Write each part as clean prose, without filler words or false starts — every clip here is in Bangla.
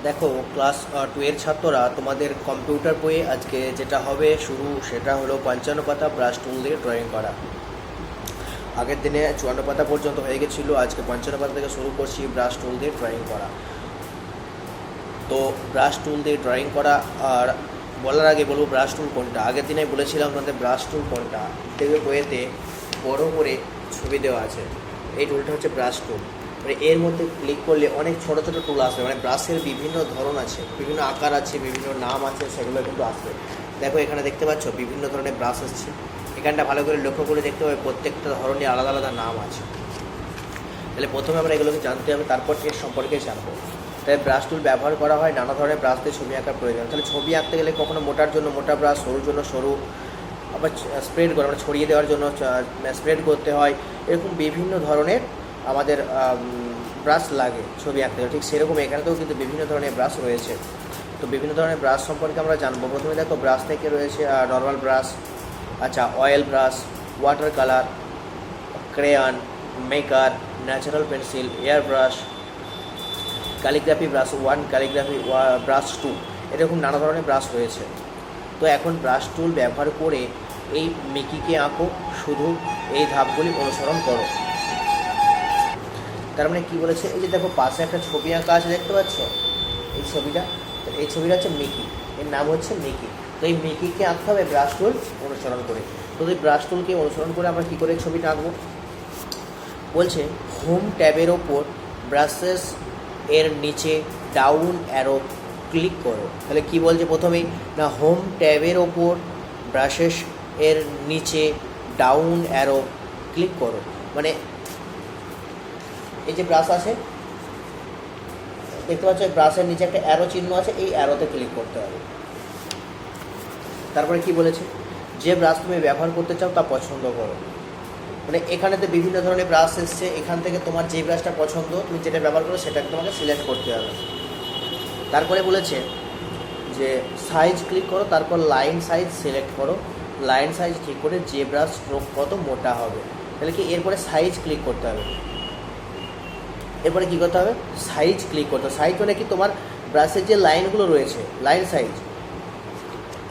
দেখো ক্লাস 2 এর ছাত্ররা তোমাদের কম্পিউটার বইয়ে আজকে যেটা হবে শুরু সেটা হলো 55 পাতা ব্রাশ টুল দিয়ে ড্রয়িং করা। আগের দিনে 54 পাতা পর্যন্ত হয়ে গেছিলো, আজকে 55 পাতা থেকে শুরু করছি ব্রাশ টুল দিয়ে ড্রয়িং করা। তো ব্রাশ টুল দিয়ে ড্রয়িং করা, আর বলার আগে বলবো ব্রাশ টুল কোনটা। আগের দিনে বলেছিলাম তোমাদের ব্রাশ টুল কোনটা, দেখবে বইয়েতে বড় করে ছবি দেওয়া আছে। এই টুলটা হচ্ছে ব্রাশ টুল। মানে এর মধ্যে ক্লিক করলে অনেক ছোট ছোট টুল আসবে, মানে ব্রাশের বিভিন্ন ধরন আছে, বিভিন্ন আকার আছে, বিভিন্ন নাম আছে, সেগুলো কিন্তু আসবে। দেখো এখানে দেখতে পাচ্ছ বিভিন্ন ধরনের ব্রাশ এসছে। এখানটা ভালো করে লক্ষ্য করে দেখতে হবে প্রত্যেকটা ধরনের আলাদা আলাদা নাম আছে। তাহলে প্রথমে আমরা এগুলোকে জানতে হবে, তারপর এর সম্পর্কে জানবো। তাই ব্রাশ টুল ব্যবহার করা হয় নানা ধরনের ব্রাশ দিয়ে ছবি আঁকার প্রয়োজন। তাহলে ছবি আঁকতে গেলে কখনো মোটার জন্য মোটা ব্রাশ, সরুর জন্য সরু, আবার স্প্রেড করা মানে ছড়িয়ে দেওয়ার জন্য স্প্রেড করতে হয়। এরকম বিভিন্ন ধরনের আমাদের ব্রাশ লাগে ছবি আঁকতে গেলে। ঠিক সেরকম এখানেতেও কিন্তু বিভিন্ন ধরনের ব্রাশ রয়েছে। তো বিভিন্ন ধরনের ব্রাশ সম্পর্কে আমরা জানবো। প্রথমে দেখো ব্রাশ থেকে রয়েছে নর্মাল ব্রাশ, আচ্ছা oil brush, water colour, crayon, maker, natural pencil, air brush, calligraphy brush 1, calligraphy brush 2, এরকম নানা ধরনের ব্রাশ রয়েছে। তো এখন ব্রাশ টুল ব্যবহার করে এই মিকিকে আঁকো, শুধু এই ধাপগুলি অনুসরণ করো। তার মানে কী বলেছে, এই যে দেখো পাশে একটা ছবি আঁকা আছে, দেখতে পাচ্ছ এই ছবিটা, এই ছবিটা হচ্ছে মিকি, এর নাম হচ্ছে মিকি। তো এই মিকিকে আঁকতে হবে ব্রাশ টুল অনুসরণ করে। তো এই ব্রাশ টুলকে অনুসরণ করে আমরা কী করে ছবিটা আঁকবো বলছে, হোম ট্যাবের ওপর ব্রাশেস এর নিচে ডাউন অ্যারো ক্লিক করো। তাহলে কি বলছে প্রথমেই না, হোম ট্যাবের ওপর ব্রাশেস এর নিচে ডাউন অ্যারো ক্লিক করো। মানে এই যে ব্রাশ আছে দেখতে পাচ্ছ, এই ব্রাশের নিচে একটা অ্যারো চিহ্ন আছে, এই অ্যারোতে ক্লিক করতে হবে। তারপরে কি বলেছে, যে ব্রাশ তুমি ব্যবহার করতে চাও তা পছন্দ করো। মানে এখানেতে বিভিন্ন ধরনের ব্রাশ এসছে, এখান থেকে তোমার যে ব্রাশটা পছন্দ তুমি যেটা ব্যবহার করো সেটাকে তোমাকে সিলেক্ট করতে হবে। তারপরে বলেছে যে সাইজ ক্লিক করো, তারপর লাইন সাইজ সিলেক্ট করো, লাইন সাইজ ঠিক করে যে ব্রাশ স্ট্রোক কত মোটা হবে। তাহলে কি এরপরে সাইজ ক্লিক করতে হবে। এরপরে কী করতে হবে, সাইজ ক্লিক করতে হবে। সাইজ মানে কি, তোমার ব্রাশের যে লাইনগুলো রয়েছে লাইন সাইজ,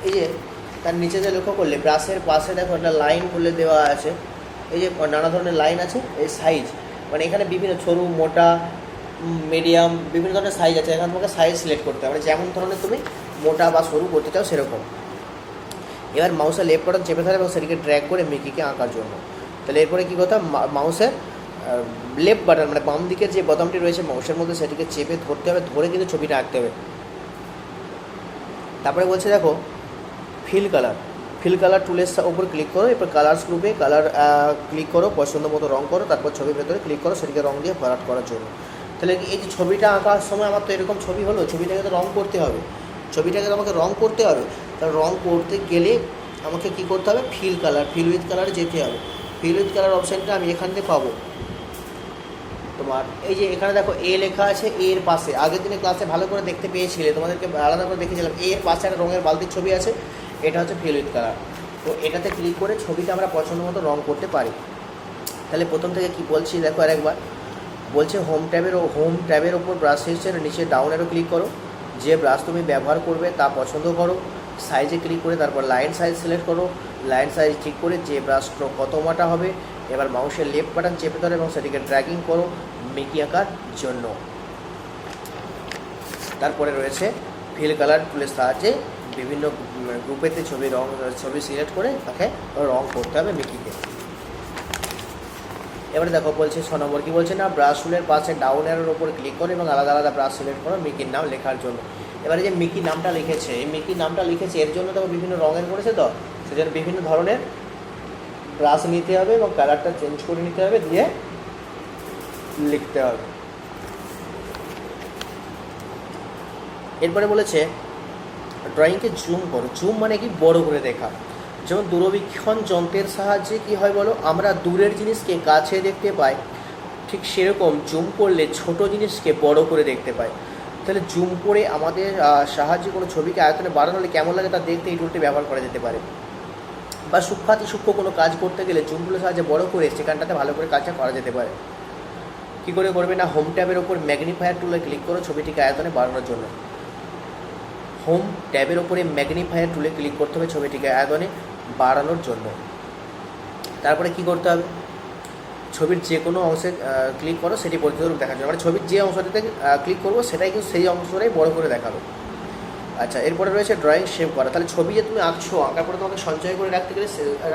এই যে তার নিচে যে লক্ষ্য করলে ব্রাশের পাশে দেখো একটা লাইন বলে দেওয়া আছে, এই যে নানা ধরনের লাইন আছে, এই সাইজ মানে এখানে বিভিন্ন সরু, মোটা, মিডিয়াম বিভিন্ন ধরনের সাইজ আছে। এখানে তোমাকে সাইজ সিলেক্ট করতে হবে, মানে যেমন ধরনের তুমি মোটা বা সরু করতে চাও সেরকম। এবার মাউসের লেফট বাটন চেপে ধরে এবং সেটিকে ড্র্যাগ করে মিকিকে আঁকার জন্য। তাহলে এরপরে কী কথা, মাউসের লেফট বাটন মানে বাম দিকের যে বোতামটি রয়েছে মাউসের মধ্যে সেটিকে চেপে ধরতে হবে, ধরে কিন্তু ছবিটা আঁকতে হবে। তারপরে বলছে দেখো ফিল কালার, ফিল কালার টুলের ওপর ক্লিক করো, এরপর কালার্স গ্রুপে কালার ক্লিক করো, পছন্দ মতো রঙ করো, তারপর ছবির ভেতরে ক্লিক করো সেটিকে রঙ দিয়ে ভরাট করার জন্য। তাহলে এই যে ছবিটা আঁকার সময় আমার তো এরকম ছবি হলো, ছবিটাকে তো রঙ করতে হবে, ছবিটাকে তো আমাকে রঙ করতে হবে। তাহলে রঙ করতে গেলে আমাকে কী করতে হবে, ফিল কালার, ফিল উইথ কালারে যেতে হবে। ফিল উইথ কালার অপশানটা আমি এখান থেকে পাবো। তোমার এই যে এখানে দেখো এ লেখা আছে, এর পাশে আগের দিনে ক্লাসে ভালো করে দেখতে পেয়েছিলে, তোমাদেরকে আলাদা করে দেখেছিলাম, এর পাশে একটা রঙের বালতির ছবি আছে, এটা হচ্ছে ফিল উইথ কালার। তো এটাতে ক্লিক করে ছবিটা আমরা পছন্দ মতো রঙ করতে পারি। তাহলে প্রথম থেকে কি বলছি দেখো আরেকবার, বলছে হোম ট্যাবের ওপর ব্রাশের নিচে ডাউন অ্যারো ক্লিক করো, যে ব্রাশ তুমি ব্যবহার করবে তা পছন্দ করো, সাইজে ক্লিক করে তারপর লাইন সাইজ সিলেক্ট করো, লাইন সাইজ ঠিক করে যে ব্রাশ স্ট্রোক কত মোটা হবে। এবার মাউসের লেফট বাটন চেপে ধরো এবং সেটিকে ড্র্যাগিং করো মিকি আঁকার জন্য। তারপরে রয়েছে ফিল কালার টুলের সাহায্যে বিভিন্ন গ্রুপেতে ছবি সিলেক্ট করে তাকে রং করতে হবে মিকিকে। এবারে দেখো বলছে 6 নম্বর কী বলছে না, ব্রাশ টুলের পাশে ডাউন অ্যারোর ওপর ক্লিক করো এবং আলাদা আলাদা ব্রাশ সিলেক্ট করো মিকির নাম লেখার জন্য। এবারে যে মিকি নামটা লিখেছে, এই মিকি নামটা লিখেছে এর জন্য দেখো বিভিন্ন রঙের করেছে, তো সেজন্য বিভিন্ন ধরনের ব্রাশ নিতে হবে এবং কালারটা চেঞ্জ করে নিতে হবে, দিয়ে লিখতে হবে। এরপরে বলেছে ড্রয়িংকে জুম করো। জুম মানে কি, বড় করে দেখা। যেমন দূরবীক্ষণ যন্ত্রের সাহায্যে কি হয় বলো, আমরা দূরের জিনিসকে কাছে দেখতে পাই, ঠিক সেরকম জুম করলে ছোট জিনিসকে বড় করে দেখতে পাই। তাহলে জুম করে আমাদের সাহায্যে কোনো ছবিকে আয়তনে বাড়ানো হলে কেমন লাগে তা দেখতে এই টুলটি ব্যবহার করা যেতে পারে। বা সূক্ষ্ম কোনো কাজ করতে গেলে জুম টুলের সাহায্যে বড় করে সেখানটাতে ভালো করে কাজটা করা যেতে পারে। কী করে করবে না, হোম ট্যাবের ওপর ম্যাগনিফায়ার টুলে ক্লিক করো ছবিটিকে আয়তনে বাড়ানোর জন্য। হোম ট্যাবের ওপরে ম্যাগনিফায়ার টুলে ক্লিক করতে হবে ছবিটিকে আয়তনে বাড়ানোর জন্য। তারপরে কি করতে হবে, ছবির যে কোনো অংশে ক্লিক করো সেটি বর্ধিত রূপ দেখার জন্য, মানে ছবির যে অংশটিতে ক্লিক করবো সেটাই কিন্তু সেই অংশটাই বড় করে দেখাবে। আচ্ছা, এরপরে রয়েছে ড্রয়িং সেভ করা। তাহলে ছবি যে তুমি আঁকছো, আঁকার পরে তোমাকে সঞ্চয় করে রাখতে গেলে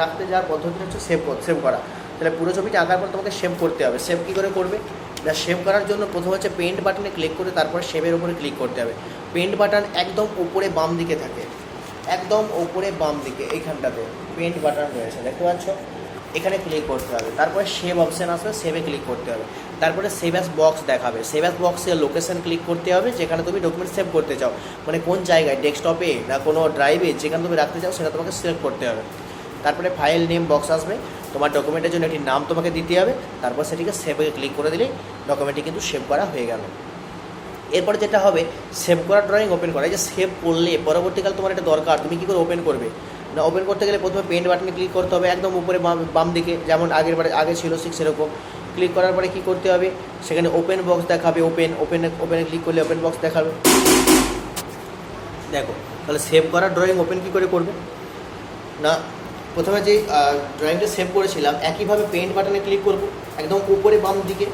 রাখতে যাওয়ার পদ্ধতি হচ্ছে সেভ করা। তাহলে পুরো ছবিটা আঁকার পর তোমাকে সেভ করতে হবে। সেভ কী করে করবে না, সেভ করার জন্য প্রথম হচ্ছে পেন্ট বাটনে ক্লিক করে তারপরে সেভের উপরে ক্লিক করতে হবে। পেন্ট বাটন একদম উপরে বাম দিকে থাকে, একদম উপরে বাম দিকে এইখানটাতে পেন্ট বাটন রয়েছে, দেখতে পাচ্ছ, এখানে ক্লিক করতে হবে। তারপরে সেভ অপশান আসবে, সেভে ক্লিক করতে হবে। তারপরে সেভ অ্যাজ বক্স দেখাবে, সেভ অ্যাজ বক্সে লোকেশন ক্লিক করতে হবে যেখানে তুমি ডকুমেন্ট সেভ করতে চাও, মানে কোন জায়গায়, ডেস্কটপে না কোনো ড্রাইভে, যেখানে তুমি রাখতে চাও সেটা তোমাকে সিলেক্ট করতে হবে। তারপরে ফাইল নেম বক্স আসবে, তোমার ডকুমেন্টের জন্য একটি নাম তোমাকে দিতে হবে। তারপর সেটিকে সেভে ক্লিক করে দিলেই ডকুমেন্টটি কিন্তু সেভ করা হয়ে গেল। এরপরে যেটা হবে, সেভ করা ড্রয়িং ওপেন করা। এই যে সেভ করলে পরবর্তীকাল তোমার এটা দরকার, তুমি কী করে ওপেন করবে না, ওপেন করতে গেলে প্রথমে পেন্ট বাটনে ক্লিক করতে হবে একদম উপরে বাম দিকে, যেমন আগে ছিল ঠিক সেরকম। ক্লিক করার পরে কী করতে হবে, সেখানে ওপেন বক্স দেখাবে, ওপেনে ক্লিক করলে ওপেন বক্স দেখাবে। দেখো, তাহলে সেভ করা ড্রয়িং ওপেন কী করে করবে না, প্রথমে যে ড্রয়িংটা সেভ করেছিলাম একইভাবে পেন্ট বাটনে ক্লিক করব একদম উপরে বাম দিকে।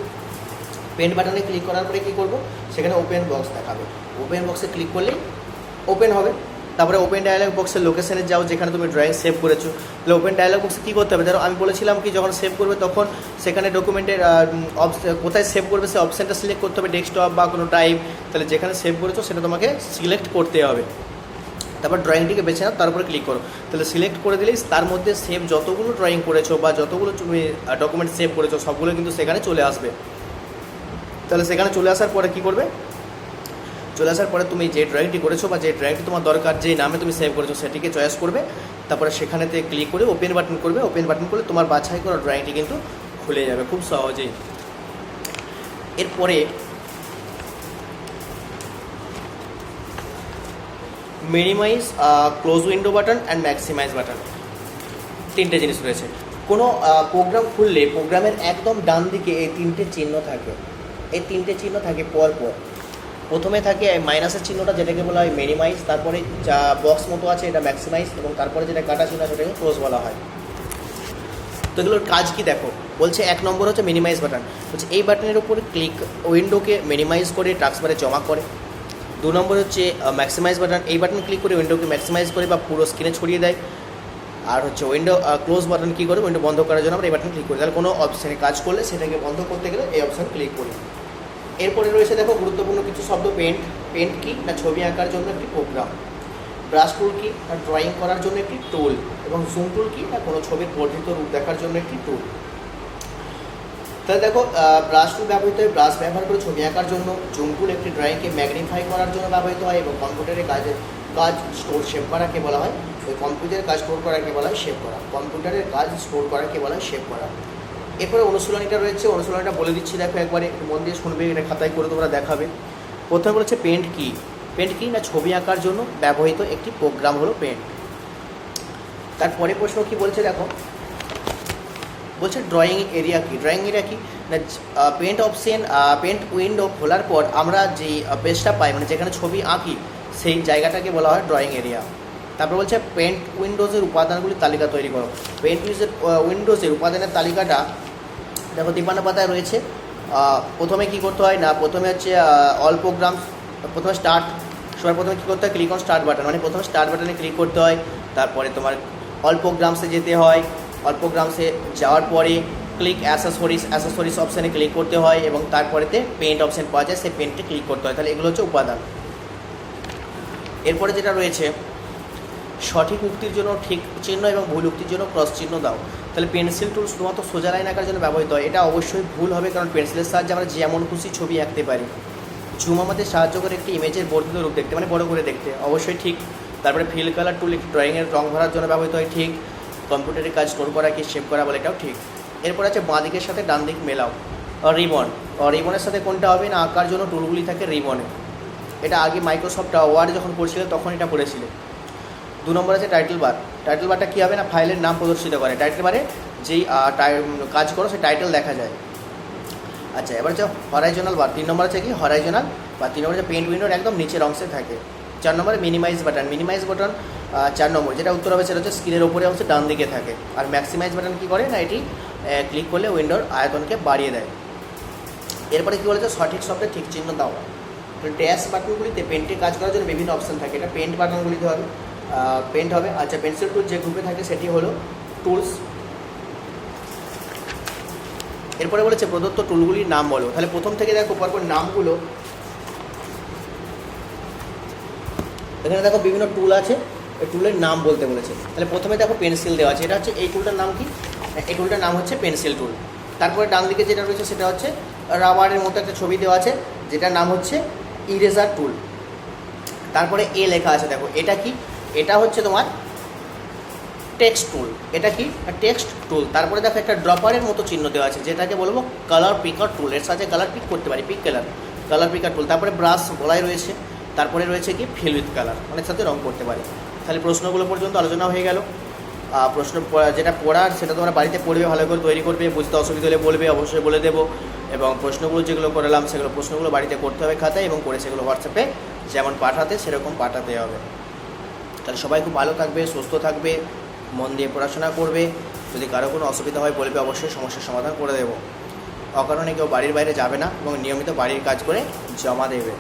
পেন্ট বাটনে ক্লিক করার পরে কী করব, সেখানে ওপেন বক্স দেখাবে, ওপেন বক্সে ক্লিক করলেই ওপেন হবে। তারপরে ওপেন ডায়ালগ বক্সের লোকেশনে যাও যেখানে তুমি ড্রয়িং সেভ করেছো। তাহলে ওপেন ডায়ালগ বক্সে কী করতে হবে, ধরো আমি বলেছিলাম কি যখন সেভ করবে তখন সেখানে ডকুমেন্টের কোথায় সেভ করবে সেই অপশানটা সিলেক্ট করতে হবে, ডেস্কটপ বা কোনো ড্রাইভ। তাহলে যেখানে সেভ করেছো সেটা তোমাকে সিলেক্ট করতে হবে। তারপর ড্রয়িংটিকে বেছে নাও, তারপরে ক্লিক করো। তাহলে সিলেক্ট করে দিলেই তার মধ্যে সেভ যতগুলো ড্রয়িং করেছো বা যতগুলো তুমি ডকুমেন্ট সেভ করেছো সবগুলো কিন্তু সেখানে চলে আসবে। তাহলে সেখানে চলে আসার পরে কী করবে, চলে আসার পরে তুমি যে ড্রয়িংটি করেছো বা যে ড্রয়িংটি তোমার দরকার, যে নামে তুমি সেভ করেছো সেটিকে চয়েস করবে। তারপরে সেখানেতে ক্লিক করে ওপেন বাটন করবে, ওপেন বাটন করলে তোমার বাছাই করা ড্রয়িংটি কিন্তু খুলে যাবে খুব সহজেই। এরপরে minimise, close window button and maximise button, তিনটে জিনিস রয়েছে। কোনো প্রোগ্রাম খুললে প্রোগ্রামের একদম ডান দিকে এই তিনটে চিহ্ন থাকে, এই তিনটে চিহ্ন থাকে পরপর। প্রথমে থাকে মাইনাসের চিহ্নটা যেটাকে বলা হয় মিনিমাইজ, তারপরে যা বক্স মতো আছে এটা ম্যাক্সিমাইজ, এবং তারপরে যেটা কাটা চিহ্ন সেটাকে ক্লোজ বলা হয়। তো এগুলোর কাজ কি দেখো, বলছে 1 নম্বর হচ্ছে মিনিমাইজ বাটন, বলছে এই বাটনের উপর ক্লিক উইন্ডোকে মিনিমাইজ করে টাস্কবারে জমা করে। 2 নম্বর হচ্ছে ম্যাক্সিমাইজ বাটন, এই বাটন ক্লিক করে উইন্ডোকে ম্যাক্সিমাইজ করে বা পুরো স্ক্রিনে ছড়িয়ে দেয়। আর হচ্ছে উইন্ডো ক্লোজ বাটন কী করে, উইন্ডো বন্ধ করার জন্য আমরা এই বাটন ক্লিক করি, তাহলে কোনো অপশানে কাজ করলে সেটাকে বন্ধ করতে গেলে এই অপশান ক্লিক করি। এরপরে রয়েছে দেখো গুরুত্বপূর্ণ কিছু শব্দ। পেন্ট কি না ছবি আঁকার জন্য একটি প্রোগ্রাম, ব্রাশ টুল কি না ড্রয়িং করার জন্য একটি টুল, এবং জুম টুল কি না কোনো ছবির বর্ধিত রূপ দেখার জন্য একটি টুল। তাহলে দেখো, ব্রাশ টুল ব্যবহৃত হয় ব্রাশ ব্যবহার করে ছবি আঁকার জন্য, জুম টুল একটি ড্রয়িংকে ম্যাগনিফাই করার জন্য ব্যবহৃত হয়, এবং কম্পিউটারের কাজ স্টোর সেভ করাকে বলা হয়, ওই কম্পিউটারের কাজ স্টোর করাকে বলা হয় সেভ করা, কম্পিউটারের কাজ স্টোর করাকে বলা হয় সেভ করা। এরপরে অনুশীলনীটা রয়েছে, অনুশীলনীটা বলে দিচ্ছি, দেখো একবারে মন দিয়ে শুনবে, এটা খাতায় করে তোমরা দেখাবে। প্রথমে বলেছে পেন্ট কি, পেন্ট কি না ছবি আঁকার জন্য ব্যবহৃত একটি প্রোগ্রাম হলো পেন্ট। তারপরে প্রশ্ন কি বলছে দেখো, বলছে ড্রয়িং এরিয়া কি, ড্রয়িং এরিয়া কি না পেন্ট অপশন, পেন্ট উইন্ডো খোলার পর আমরা যে পেজটা পাই, মানে যেখানে ছবি আঁকি সেই জায়গাটাকে বলা হয় ড্রয়িং এরিয়া। তারপর বলছে পেন্ট উইন্ডোজের উপাদানগুলির তালিকা তৈরি করো। পেন্ট উইন্ডোজের উপাদানের তালিকাটা দেখো 53 পাতায় রয়েছে। প্রথমে কি করতে হয় না, প্রথমে হচ্ছে অল প্রোগ্রামস, প্রথমে স্টার্ট, সবার প্রথমে কী করতে হয়, ক্লিক অন স্টার্ট বাটন, মানে প্রথমে স্টার্ট বাটনে ক্লিক করতে হয়। তারপরে তোমার অল প্রোগ্রামসে যেতে হয়, অল প্রোগ্রামসে যাওয়ার পরে ক্লিক অ্যাসেসরিজ অপশানে ক্লিক করতে হয়, এবং তারপরেতে পেন্ট অপশান পাওয়া যায়, সেই পেন্টে ক্লিক করতে হয়। তাহলে এগুলো হচ্ছে উপাদান। এরপরে যেটা রয়েছে, সঠিক উক্তির জন্য ঠিক চিহ্ন এবং ভুল উক্তির জন্য ক্রস চিহ্ন দাও। তাহলে পেন্সিল টুল শুধুমাত্র সোজা লাইন আঁকার জন্য ব্যবহৃত হয়, এটা অবশ্যই ভুল হবে, কারণ পেন্সিলের সাহায্যে আমরা যেমন খুশি ছবি আঁকতে পারি। জুম আমাদের সাহায্য করে একটি ইমেজের বর্ধিত রূপ দেখতে, মানে বড় করে দেখতে, অবশ্যই ঠিক। তারপরে ফিল কালার টুল একটি ড্রয়িংয়ের রং ভরার জন্য ব্যবহৃত হয়, ঠিক। কম্পিউটারের কাজ স্টোর করা কি সেভ করা বলে, এটাও ঠিক। এরপর আছে বাঁ দিকের সাথে ডান দিক মেলাও। রিবন, রিবনের সাথে কোনটা হবে না, আঁকার জন্য টুলগুলি থাকে রিবনে, এটা আগে মাইক্রোসফট ওয়ার্ড যখন পড়ছিলে তখন এটা পড়েছিলে। 2 নম্বর আছে টাইটেল বার, টাইটেল বারটা কী হবে না ফাইলের নাম প্রদর্শিত করে, টাইটেল বারে যেই কাজ করো সেই টাইটেল দেখা যায়। আচ্ছা, এবার হচ্ছে হরাইজনাল বার। 3 নম্বর আছে কি হরাইজনাল বা 3 নম্বর হচ্ছে পেন্ট উইন্ডোর একদম নিচের অংশে থাকে। 4 নম্বরে মিনিমাইজ বাটন। মিনিমাইজ বাটন 4 নম্বর যেটা উত্তর হবে সেটা হচ্ছে স্ক্রিনের ওপরে অংশে ডান দিকে থাকে। আর ম্যাক্সিমাইজ বাটন কী করে না, এটি ক্লিক করলে উইন্ডোর আয়তনকে বাড়িয়ে দেয়। এরপরে কী বলেছে সঠিক শব্দে ঠিক চিহ্ন দাও। তো ড্যাশ বাটনগুলিতে পেন্টে কাজ করার জন্য বিভিন্ন অপশান থাকে, এটা পেন্ট বাটনগুলিতে হবে, পেন্ট হবে। আচ্ছা, পেন্সিল টুল যে গ্রুপে থাকে সেটি হলো টুলস। এরপরে বলেছে প্রদত্ত টুলগুলির নাম বলো। তাহলে প্রথম থেকে দেখো পরপর নামগুলো, এখানে দেখো বিভিন্ন টুল আছে, এই টুলের নাম বলতে বলেছে। তাহলে প্রথমে দেখো পেন্সিল দেওয়া আছে, এটা হচ্ছে এই টুলটার নাম কি, এই টুলটার নাম হচ্ছে পেন্সিল টুল। তারপরে ডান দিকে যেটা রয়েছে সেটা হচ্ছে রাবারের মতো একটা ছবি দেওয়া আছে, যেটার নাম হচ্ছে ইরেজার টুল। তারপরে এ লেখা আছে, দেখো এটা কি, এটা হচ্ছে তোমার টেক্সট টুল। এটা কি টেক্সট টুল। তারপরে দেখো একটা ড্রপারের মতো চিহ্ন দেওয়া আছে, যেটাকে বলবো কালার পিকার টুল। এর সাথে কালার পিক করতে পারি, পিক কালার পিকার টুল। তারপরে ব্রাশ গলায় রয়েছে, তারপরে রয়েছে কি ফিল উইথ কালার, অনেক সাথে রং করতে পারি। তাহলে প্রশ্নগুলো পর্যন্ত আলোচনা হয়ে গেল। প্রশ্ন যেটা পড়ার সেটা তোমরা বাড়িতে পড়বে, ভালো করে তৈরি করবে, বুঝতে অসুবিধা হলে বলবে, অবশ্যই বলে দেবো। এবং প্রশ্নগুলো যেগুলো করালাম সেগুলো প্রশ্নগুলো বাড়িতে করতে হবে খাতায়, এবং করে সেগুলো হোয়াটসঅ্যাপে যেমন পাঠাতে সেরকম পাঠাতে হবে। তাহলে সবাই খুব ভালো থাকবে, সুস্থ থাকবে, মন দিয়ে পড়াশোনা করবে। যদি কারো কোনো অসুবিধা হয় বলবে, অবশ্যই সমস্যার সমাধান করে দেবো। অকারণে কেউ বাড়ির বাইরে যাবে না এবং নিয়মিত বাড়ির কাজ করে জমা দেবে।